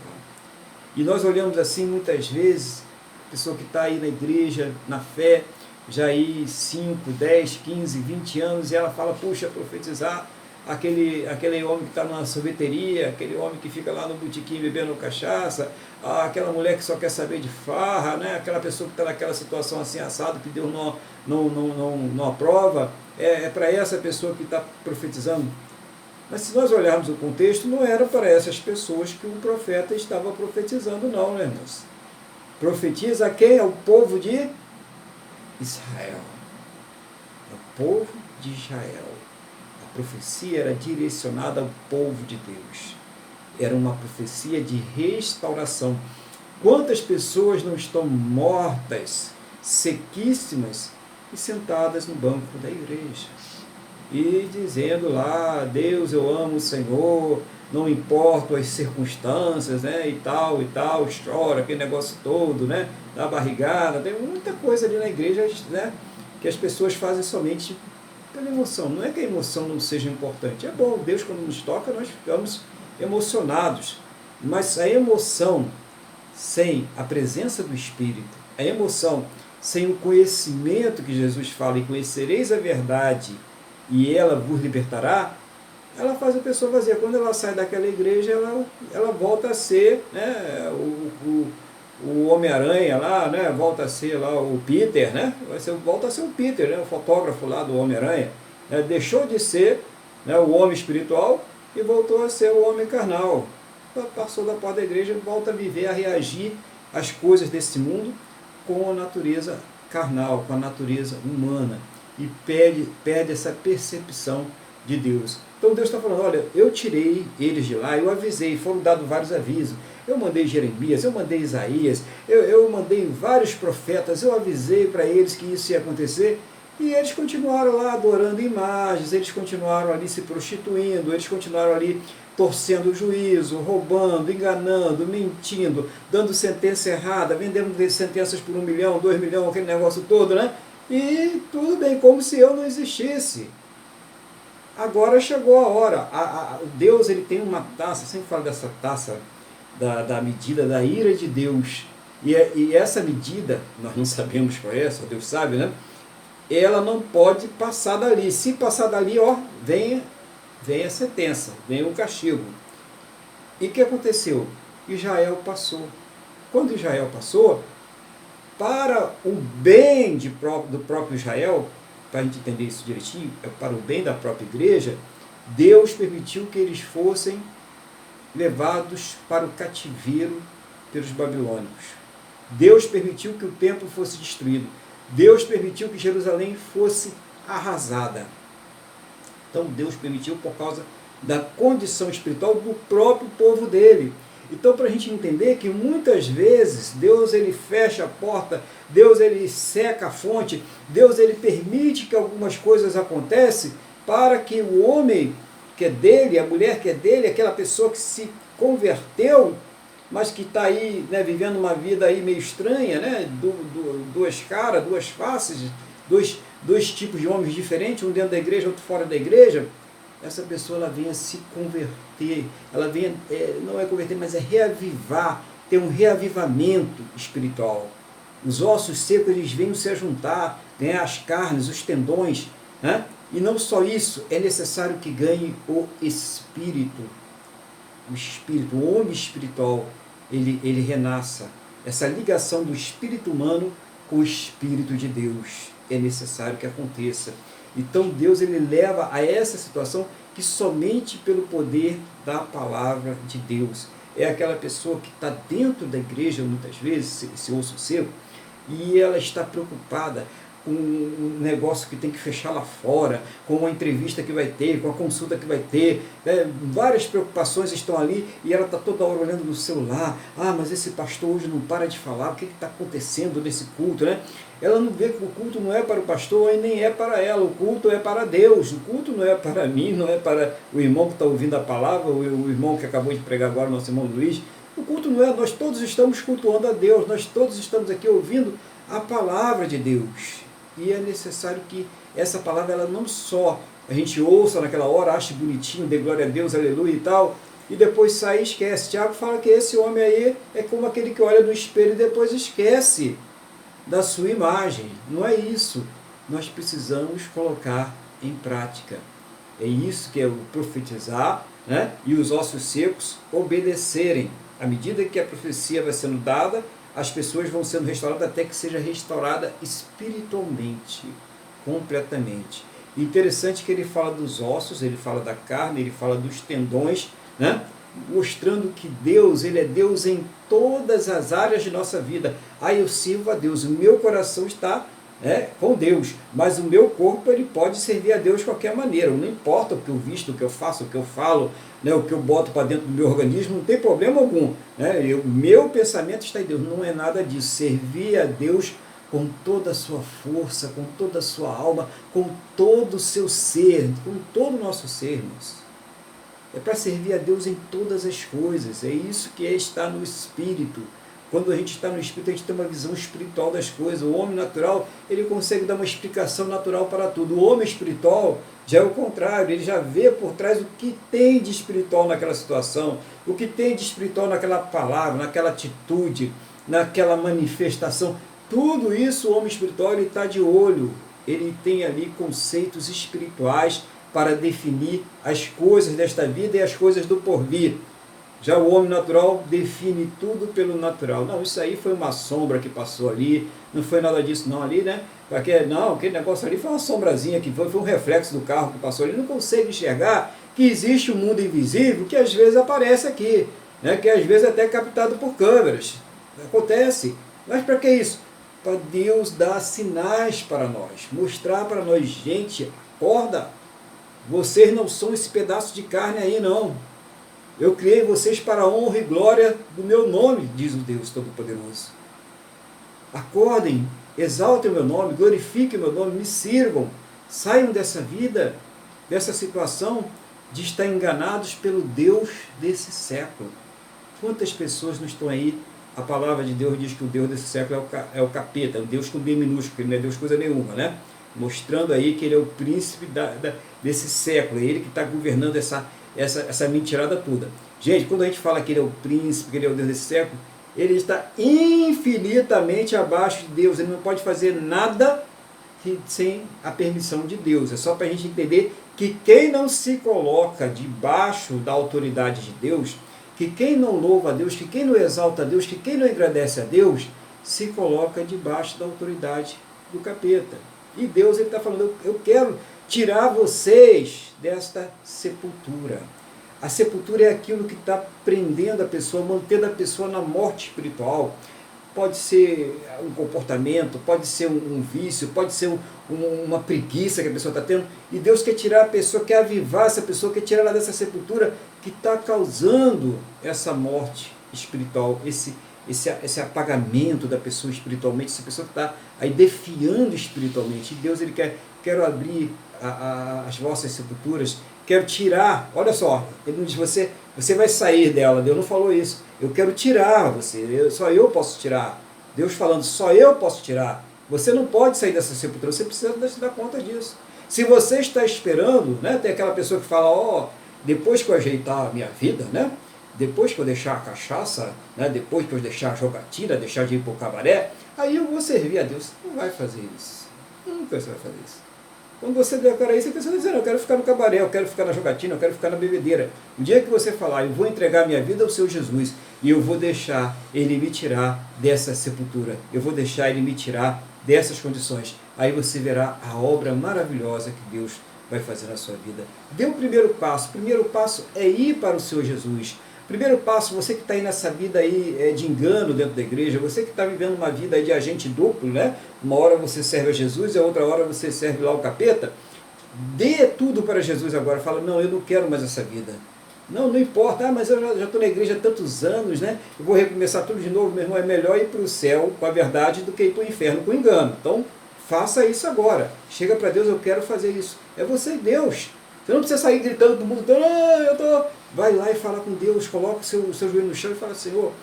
E nós olhamos assim muitas vezes, a pessoa que está aí na igreja, na fé, já aí 5, 10, 15, 20 anos, e ela fala, puxa, profetizar, aquele homem que está na sorveteria, aquele homem que fica lá no botequim bebendo cachaça, aquela mulher que só quer saber de farra, né? Aquela pessoa que está naquela situação assim assado, que Deus não aprova, é para essa pessoa que está profetizando. Mas se nós olharmos o contexto, não era para essas pessoas que o profeta estava profetizando, não, né, irmãos? Profetiza quem? É o povo de Israel. É o povo de Israel. A profecia era direcionada ao povo de Deus. Era uma profecia de restauração. Quantas pessoas não estão mortas, sequíssimas e sentadas no banco da igreja? E dizendo lá, Deus, eu amo o Senhor, não importam as circunstâncias, né, e tal, chora, aquele negócio todo, né, da barrigada, tem muita coisa ali na igreja, né, que as pessoas fazem somente pela emoção. Não é que a emoção não seja importante, é bom, Deus quando nos toca, nós ficamos emocionados, mas a emoção sem a presença do Espírito, a emoção sem o conhecimento que Jesus fala, e conhecereis a verdade, e ela vos libertará, ela faz a pessoa vazia. Quando ela sai daquela igreja, ela volta a ser, né, o Homem-Aranha lá, né, volta a ser lá o Peter, né, volta a ser o Peter, né, o fotógrafo lá do Homem-Aranha, né, deixou de ser, né, o homem espiritual e voltou a ser o homem carnal. Passou da porta da igreja, volta a viver, a reagir às coisas desse mundo com a natureza carnal, com a natureza humana, e perde essa percepção de Deus. Então Deus está falando, olha, eu tirei eles de lá, eu avisei, foram dados vários avisos, eu mandei Jeremias, eu mandei Isaías, eu mandei vários profetas, eu avisei para eles que isso ia acontecer, E eles continuaram lá adorando imagens, eles continuaram ali se prostituindo, eles continuaram ali torcendo o juízo, roubando, enganando, mentindo, dando sentença errada, vendendo sentenças por 1 milhão, 2 milhões, aquele negócio todo, né? E tudo bem, como se eu não existisse. Agora chegou a hora. Deus, ele tem uma taça, sempre falo dessa taça, da medida da ira de Deus. E essa medida, nós não sabemos qual é, só Deus sabe, né? Ela não pode passar dali. Se passar dali, ó, vem a sentença, vem o castigo. E o que aconteceu? Israel passou. Quando Israel passou, para o bem do próprio Israel, para a gente entender isso direitinho, para o bem da própria igreja, Deus permitiu que eles fossem levados para o cativeiro pelos babilônicos. Deus permitiu que o templo fosse destruído. Deus permitiu que Jerusalém fosse arrasada. Então Deus permitiu por causa da condição espiritual do próprio povo dele. Então, para a gente entender que muitas vezes Deus, ele fecha a porta, Deus, ele seca a fonte, Deus, ele permite que algumas coisas aconteçam para que o homem que é dele, a mulher que é dele, aquela pessoa que se converteu, mas que está aí, né, vivendo uma vida aí meio estranha, né, duas caras, duas faces, dois tipos de homens diferentes, um dentro da igreja, outro fora da igreja, essa pessoa ela venha se converter, ela venha, não é converter, mas é reavivar, ter um reavivamento espiritual. Os ossos secos, eles venham se juntar, ganhar as carnes, os tendões, né? E não só isso, é necessário que ganhe o espírito, o homem espiritual, ele renasça. Essa ligação do espírito humano com o espírito de Deus é necessário que aconteça. Então Deus, ele leva a essa situação que somente pelo poder da palavra de Deus. É aquela pessoa que está dentro da igreja, muitas vezes, esse osso seco, e ela está preocupada com um negócio que tem que fechar lá fora, com uma entrevista que vai ter, com a consulta que vai ter, né? Várias preocupações estão ali e ela está toda hora olhando no celular. Ah, mas esse pastor hoje não para de falar, o que está acontecendo nesse culto, né? Ela não vê que o culto não é para o pastor e nem é para ela, o culto é para Deus, o culto não é para mim, não é para o irmão que está ouvindo a palavra, o irmão que acabou de pregar agora, nosso irmão Luiz. O culto não é, nós todos estamos cultuando a Deus, nós todos estamos aqui ouvindo a palavra de Deus. E é necessário que essa palavra, ela não só a gente ouça naquela hora, ache bonitinho, dê glória a Deus, aleluia e tal, e depois sai e esquece. Tiago fala que esse homem aí é como aquele que olha no espelho e depois esquece da sua imagem. Não é isso. Nós precisamos colocar em prática. É isso que é o profetizar, né? E os ossos secos obedecerem. À medida que a profecia vai sendo dada, as pessoas vão sendo restauradas até que seja restaurada espiritualmente, completamente. Interessante que ele fala dos ossos, ele fala da carne, ele fala dos tendões, né? Mostrando que Deus, ele é Deus em todas as áreas de nossa vida. Ah, eu sirvo a Deus, o meu coração está com Deus, mas o meu corpo, ele pode servir a Deus de qualquer maneira, não importa o que eu visto, o que eu faço, o que eu falo, né, o que eu boto para dentro do meu organismo, não tem problema algum, né? Meu pensamento está em Deus, não é nada disso. Servir a Deus com toda a sua força, com toda a sua alma, com todo o seu ser, com todo o nosso ser, irmãos. É para servir a Deus em todas as coisas, é isso que é estar no Espírito. Quando a gente está no Espírito, a gente tem uma visão espiritual das coisas. O homem natural, ele consegue dar uma explicação natural para tudo. O homem espiritual já é o contrário, ele já vê por trás o que tem de espiritual naquela situação, o que tem de espiritual naquela palavra, naquela atitude, naquela manifestação. Tudo isso o homem espiritual, ele está de olho. Ele tem ali conceitos espirituais para definir as coisas desta vida e as coisas do porvir. Já o homem natural define tudo pelo natural. Não, isso aí foi uma sombra que passou ali, não foi nada disso não ali, né? Não, aquele negócio ali foi uma sombrazinha que foi um reflexo do carro que passou ali. Não consegue enxergar que existe um mundo invisível que às vezes aparece aqui, né? Que às vezes é até captado por câmeras. Acontece. Mas para que isso? Para Deus dar sinais para nós, mostrar para nós, gente, acorda, vocês não são esse pedaço de carne aí não. Eu criei vocês para a honra e glória do meu nome, diz o Deus Todo-Poderoso. Acordem, exaltem o meu nome, glorifiquem o meu nome, me sirvam, saiam dessa vida, dessa situação de estar enganados pelo Deus desse século. Quantas pessoas não estão aí? A palavra de Deus diz que o Deus desse século é o capeta, o Deus com D minúsculo, ele não é Deus coisa nenhuma, né? Mostrando aí que ele é o príncipe desse século, é ele que está governando essa mentirada toda. Gente, quando a gente fala que ele é o príncipe, que ele é o Deus desse século, ele está infinitamente abaixo de Deus, ele não pode fazer nada sem a permissão de Deus. É só para a gente entender que quem não se coloca debaixo da autoridade de Deus, que quem não louva a Deus, que quem não exalta a Deus, que quem não agradece a Deus, se coloca debaixo da autoridade do capeta. E Deus está falando, eu quero tirar vocês desta sepultura. A sepultura é aquilo que está prendendo a pessoa, mantendo a pessoa na morte espiritual. Pode ser um comportamento, pode ser um vício, pode ser uma preguiça que a pessoa está tendo. E Deus quer tirar a pessoa, quer avivar essa pessoa, quer tirar ela dessa sepultura que está causando essa morte espiritual, esse apagamento da pessoa espiritualmente, essa pessoa que está aí defiando espiritualmente. E Deus, ele quer abrir as vossas sepulturas, quero tirar, olha só, ele não diz você vai sair dela, Deus não falou isso, eu quero tirar você, só eu posso tirar. Deus falando, só eu posso tirar. Você não pode sair dessa sepultura, você precisa se dar conta disso. Se você está esperando, né, tem aquela pessoa que fala, depois que eu ajeitar a minha vida, né, depois que eu deixar a cachaça, né, depois que eu deixar a jogatina, deixar de ir para o cabaré, aí eu vou servir a Deus. Não vai fazer isso. Nunca você vai fazer isso. Quando você declara isso, você está dizendo, eu quero ficar no cabaré, eu quero ficar na jogatina, eu quero ficar na bebedeira. O dia que você falar, eu vou entregar minha vida ao seu Jesus, e eu vou deixar ele me tirar dessa sepultura, eu vou deixar ele me tirar dessas condições, aí você verá a obra maravilhosa que Deus vai fazer na sua vida. Dê o primeiro passo. O primeiro passo é ir para o Senhor Jesus. Primeiro passo, você que está aí nessa vida aí de engano dentro da igreja, você que está vivendo uma vida aí de agente duplo, né? Uma hora você serve a Jesus e a outra hora você serve lá o capeta. Dê tudo para Jesus agora. Fala, não, eu não quero mais essa vida. Não importa, mas eu já estou na igreja há tantos anos, né? Eu vou recomeçar tudo de novo, meu irmão. É melhor ir para o céu com a verdade do que ir para o inferno com o engano. Então, faça isso agora. Chega para Deus, eu quero fazer isso. É você e Deus. Você não precisa sair gritando para o mundo, Vai lá e fala com Deus, coloca o seu joelho no chão e fala, Senhor,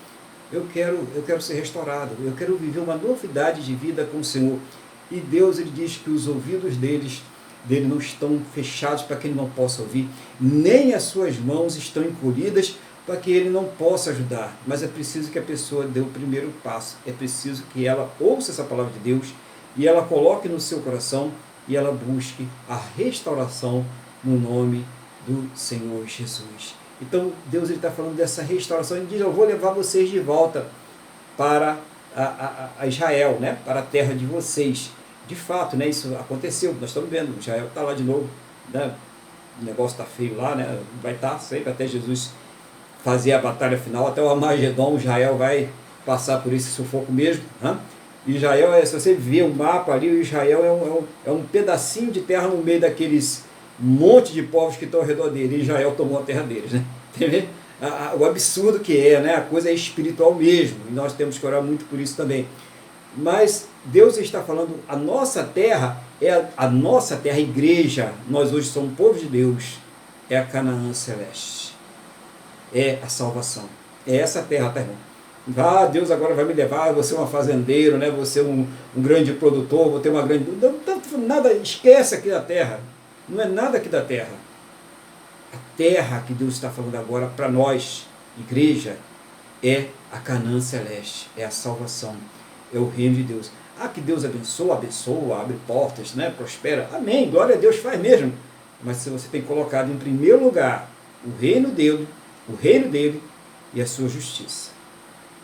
eu quero ser restaurado, eu quero viver uma novidade de vida com o Senhor. E Deus, ele diz que os ouvidos dele não estão fechados para que ele não possa ouvir, nem as suas mãos estão encolhidas para que ele não possa ajudar. Mas é preciso que a pessoa dê o primeiro passo, é preciso que ela ouça essa palavra de Deus e ela coloque no seu coração e ela busque a restauração no nome do Senhor Jesus. Então Deus está falando dessa restauração. Ele diz, eu vou levar vocês de volta para a Israel, né? Para a terra de vocês. De fato, né? Isso aconteceu, nós estamos vendo, Israel está lá de novo, né? O negócio está feio lá, né? Vai estar sempre até Jesus fazer a batalha final, até o Armagedon. Israel vai passar por esse sufoco mesmo, né? Israel, se você ver o mapa ali, o Israel é um pedacinho de terra no meio daqueles monte de povos que estão ao redor dele. E Israel tomou a terra deles, né? Entendeu? O absurdo que é, né? A coisa é espiritual mesmo, e nós temos que orar muito por isso também. Mas Deus está falando, a nossa terra, a igreja, nós hoje somos povo de Deus, é a Canaã celeste, é a salvação, é essa terra, tá, irmão? Deus agora vai me levar, eu vou ser um fazendeiro, né? Vou ser um grande produtor, vou ter uma grande... Nada, esquece aqui da terra. Não é nada aqui da terra. A terra que Deus está falando agora para nós, igreja, é a Canaã celeste, é a salvação, é o reino de Deus. Que Deus abençoa, abre portas, né? Prospera. Amém, glória a Deus, faz mesmo. Mas se você tem colocado em primeiro lugar o reino dele e a sua justiça.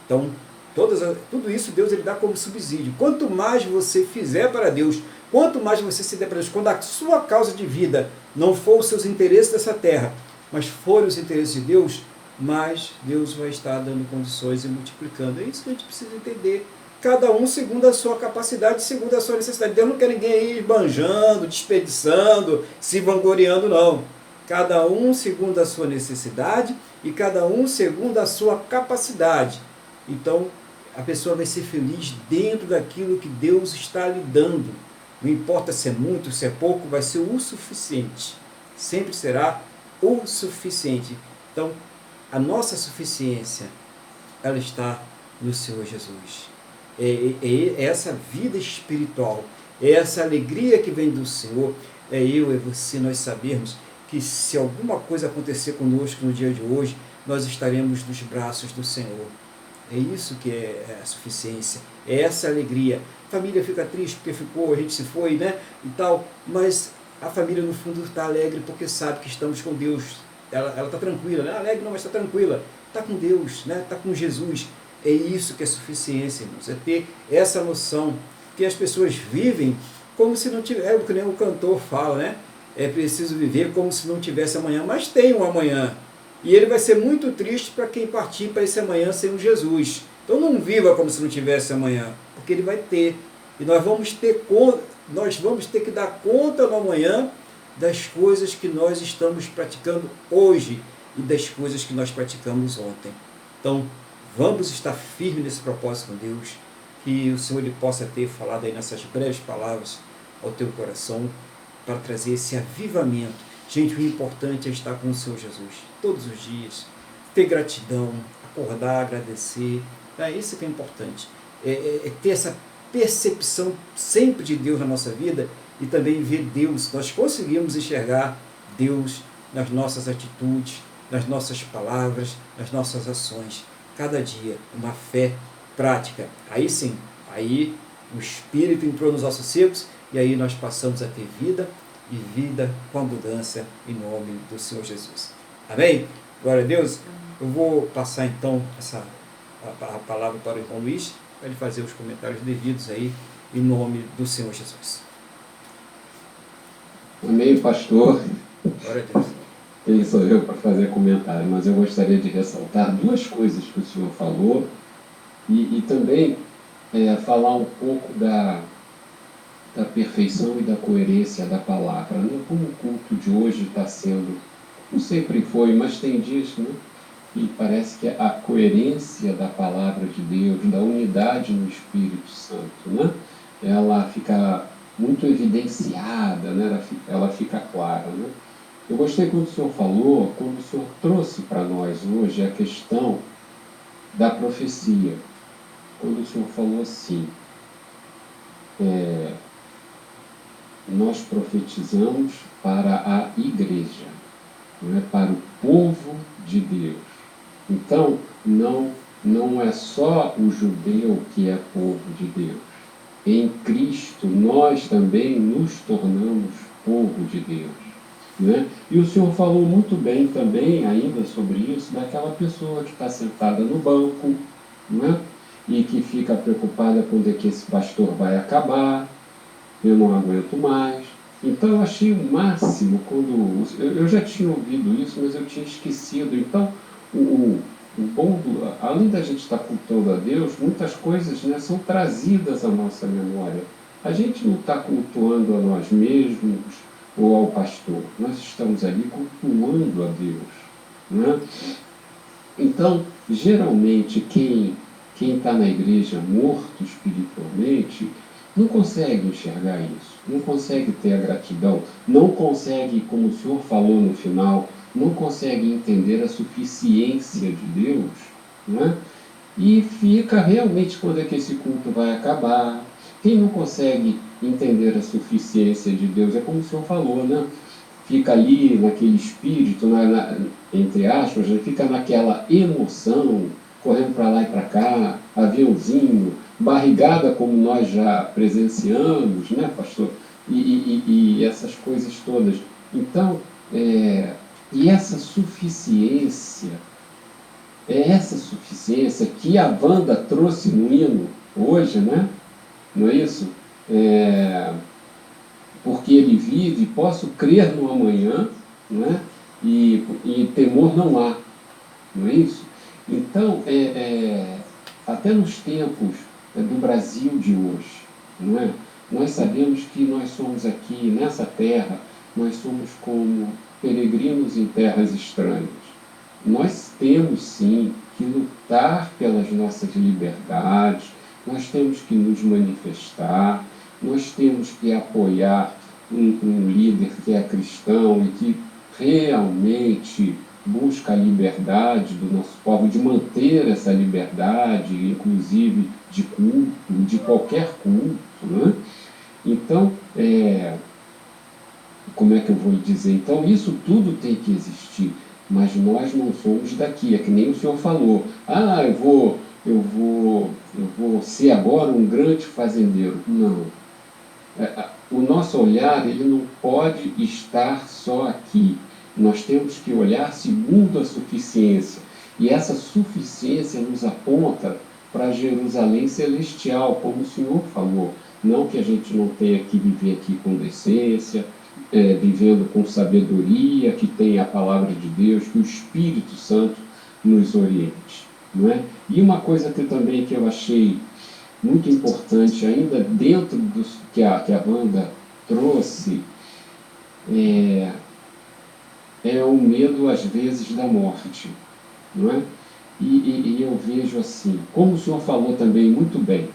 Então, tudo isso Deus ele dá como subsídio. Quanto mais você fizer para Deus, quanto mais você se der para Deus, quando a sua causa de vida não for os seus interesses dessa terra, mas forem os interesses de Deus, mais Deus vai estar dando condições e multiplicando. É isso que a gente precisa entender. Cada um segundo a sua capacidade, segundo a sua necessidade. Deus não quer ninguém aí esbanjando, desperdiçando, se vangloriando, não. Cada um segundo a sua necessidade e cada um segundo a sua capacidade. Então, a pessoa vai ser feliz dentro daquilo que Deus está lhe dando. Não importa se é muito, se é pouco, vai ser o suficiente. Sempre será o suficiente. Então, a nossa suficiência, ela está no Senhor Jesus. É essa vida espiritual, é essa alegria que vem do Senhor, é eu e você, nós sabermos que se alguma coisa acontecer conosco no dia de hoje, nós estaremos nos braços do Senhor. É isso que é a suficiência, é essa alegria. A família fica triste porque a gente se foi, né, e tal, mas a família no fundo está alegre porque sabe que estamos com Deus. Ela está tranquila, né? Alegre não, mas está tranquila, está com Deus, né? Está com Jesus. É isso que é suficiência, irmãos, é ter essa noção que as pessoas vivem como se não tivesse, que nem o cantor fala, né? É preciso viver como se não tivesse amanhã, mas tem um amanhã. E ele vai ser muito triste para quem partir para esse amanhã sem o Jesus. Então não viva como se não tivesse amanhã, porque ele vai ter. E nós vamos ter que dar conta no amanhã das coisas que nós estamos praticando hoje e das coisas que nós praticamos ontem. Então, vamos estar firmes nesse propósito com Deus, que o Senhor ele possa ter falado aí nessas breves palavras ao teu coração, para trazer esse avivamento. Gente, o importante é estar com o Senhor Jesus todos os dias, ter gratidão, acordar, agradecer. Isso que é importante. É ter essa percepção sempre de Deus na nossa vida e também ver Deus. Nós conseguimos enxergar Deus nas nossas atitudes, nas nossas palavras, nas nossas ações. Cada dia, uma fé prática. Aí sim, aí o Espírito entrou nos nossos secos e aí nós passamos a ter vida e vida com abundância em nome do Senhor Jesus. Amém? Glória a Deus. Eu vou passar então a palavra para o irmão Luiz, para ele fazer os comentários devidos aí em nome do Senhor Jesus. Amém, pastor. Glória a Deus. Quem sou eu para fazer comentário, mas eu gostaria de ressaltar duas coisas que o senhor falou e também falar um pouco da perfeição e da coerência da palavra, né? Como o culto de hoje está sendo, não sempre foi, mas tem dias, né? E parece que a coerência da palavra de Deus, da unidade no Espírito Santo, né? Ela fica muito evidenciada, né? Ela fica clara, né? Eu gostei quando o senhor falou, quando o senhor trouxe para nós hoje a questão da profecia. Quando o senhor falou assim, nós profetizamos para a igreja, não é? Para o povo de Deus. Então, não é só o judeu que é povo de Deus. Em Cristo, nós também nos tornamos povo de Deus. Né? E o senhor falou muito bem também, ainda sobre isso, daquela pessoa que está sentada no banco, né? E que fica preocupada quando é que esse pastor vai acabar, eu não aguento mais. Então eu achei o máximo quando... Eu já tinha ouvido isso, mas eu tinha esquecido. Então, o bom, além da gente estar cultuando a Deus, muitas coisas, né, são trazidas à nossa memória. A gente não está cultuando a nós mesmos ou ao pastor, nós estamos ali cultuando a Deus. Né? Então, geralmente, quem está na igreja morto espiritualmente não consegue enxergar isso, não consegue ter a gratidão, não consegue, como o senhor falou no final, não consegue entender a suficiência de Deus, né? E fica realmente quando é que esse culto vai acabar. Quem não consegue entender a suficiência de Deus, é como o senhor falou, né? Fica ali naquele espírito, entre aspas, fica naquela emoção, correndo para lá e para cá, aviãozinho, barrigada como nós já presenciamos, né, pastor? E essas coisas todas. Então, e essa suficiência, é essa suficiência que a Wanda trouxe no hino hoje, né? Não é isso? Porque ele vive, posso crer no amanhã, né? E temor não há, não é isso? Então, até nos tempos do Brasil de hoje, não é? Nós sabemos que nós somos aqui, nessa terra, nós somos como peregrinos em terras estranhas. Nós temos, sim, que lutar pelas nossas liberdades, nós temos que nos manifestar, nós temos que apoiar um líder que é cristão e que realmente busca a liberdade do nosso povo, de manter essa liberdade, inclusive de culto, de qualquer culto, né? Então, como é que eu vou dizer? Então, isso tudo tem que existir, mas nós não somos daqui, é que nem o senhor falou. Ah, eu vou ser agora um grande fazendeiro. Não. O nosso olhar, ele não pode estar só aqui. Nós temos que olhar segundo a suficiência. E essa suficiência nos aponta para Jerusalém celestial, como o Senhor falou. Não que a gente não tenha que viver aqui com decência, vivendo com sabedoria, que tenha a palavra de Deus, que o Espírito Santo nos oriente. Não é? E uma coisa que eu achei muito importante, ainda dentro do que a Wanda trouxe, é o medo, às vezes, da morte. Não é? E eu vejo assim, como o senhor falou também muito bem,